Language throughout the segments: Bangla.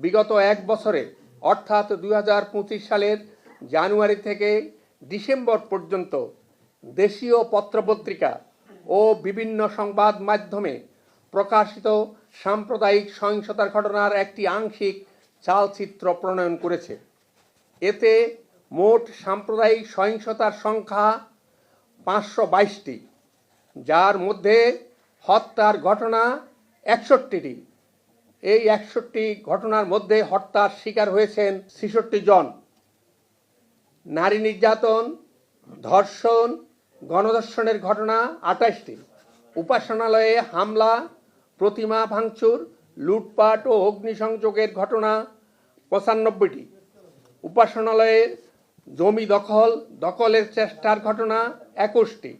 বিগত এক বছরে অর্থাৎ 2025 সালের জানুয়ারি থেকে ডিসেম্বর পর্যন্ত দেশীয় পত্রপত্রিকা ও বিভিন্ন সংবাদ মাধ্যমে প্রকাশিত সাম্প্রদায়িক সহিংসতার ঘটনার একটি আংশিক চালচিত্র প্রণয়ন করেছে। এতে মোট সাম্প্রদায়িক সহিংসতার সংখ্যা 522টি, যার মধ্যে হত্যার ঘটনা 61টি। এই 61টি ঘটনার মধ্যে হত্যার শিকার হয়েছেন 66 জন। নারী নির্যাতন, ধর্ষণ, গণধর্ষণের ঘটনা 28টি। উপাসনালয়ে হামলা, প্রতিমা ভাঙচুর, লুটপাট ও অগ্নিসংযোগের ঘটনা 95টি। উপাসনালয়ের জমি দখলের চেষ্টার ঘটনা 21টি।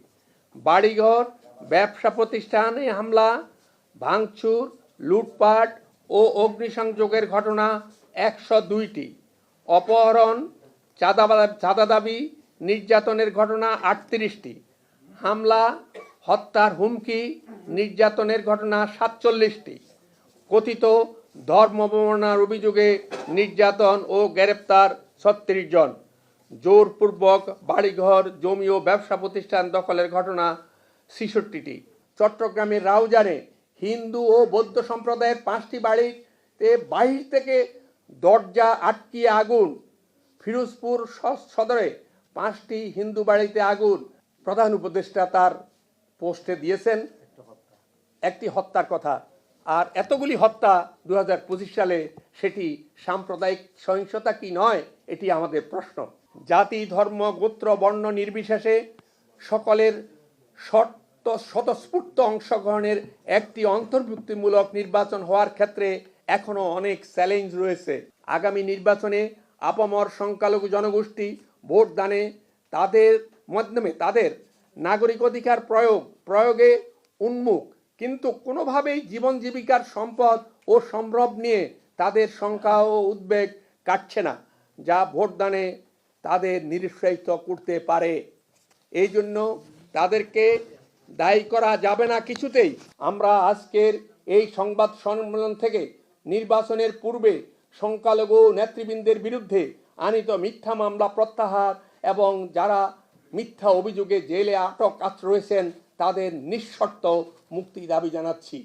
বাড়িঘর, ব্যবসা প্রতিষ্ঠানে হামলা, ভাঙচুর, লুটপাট ও অগ্নিসংযোগের ঘটনা 102টি। অপহরণ, চাঁদা দাবি, নির্যাতনের ঘটনা 38টি। হামলা, হত্যার হুমকি, নির্যাতনের ঘটনা 47টি। কথিত ধর্ম অবমাননার অভিযোগে নির্যাতন ও গ্রেপ্তার 36 জন। জোরপূর্বক বাড়িঘর, জমি ও ব্যবসা প্রতিষ্ঠান দখলের ঘটনা 66টি। চট্টগ্রামের রাউজানে হিন্দু ও বৌদ্ধ সম্প্রদায়ের 5টি বাড়িতে বাহির থেকে দরজা আটকিয়ে আগুন। ফিরোজপুর সদরে 5টি হিন্দু বাড়িতে আগুন। প্রধান উপদেষ্টা তার পোস্টে দিয়েছেন একটি হত্যার কথা। আর এতগুলি হত্যা 2025 সালে, সেটি সাম্প্রদায়িক সহিংসতা কি নয়? এটি আমাদের প্রশ্ন। জাতি, ধর্ম, গোত্র, বর্ণ নির্বিশেষে সকলের স্বতঃস্ফূর্ত অংশগ্রহণের একটি অন্তর্ভুক্তিমূলক নির্বাচন হওয়ার ক্ষেত্রে এখনো অনেক চ্যালেঞ্জ রয়েছে। আগামী নির্বাচনে আপামর সংখ্যালঘু জনগোষ্ঠী ভোটদানে তাদের মাধ্যমে তাদের নাগরিক অধিকার প্রয়োগে উন্মুখ, কিন্তু কোনোভাবেই জীবন জীবিকার সম্পদ ও সম্ভ্রম নিয়ে তাদের শঙ্কা ও উদ্বেগ কাটছে না, যা ভোটদানে তাদের নিরুৎসাহিত করতে পারে। এই জন্য তাদেরকে দায়ী করা যাবে না কিছুতেই। আমরা আজকের এই সংবাদ সম্মেলন থেকে নির্বাচনের পূর্বে সংখ্যালঘু নেতৃবৃন্দের বিরুদ্ধে আনীত মিথ্যা মামলা প্রত্যাহার এবং যারা মিথ্যা অভিযোগে জেলে আটক রয়েছেন তাদের নিঃশর্ত মুক্তি দাবি জানাচ্ছি।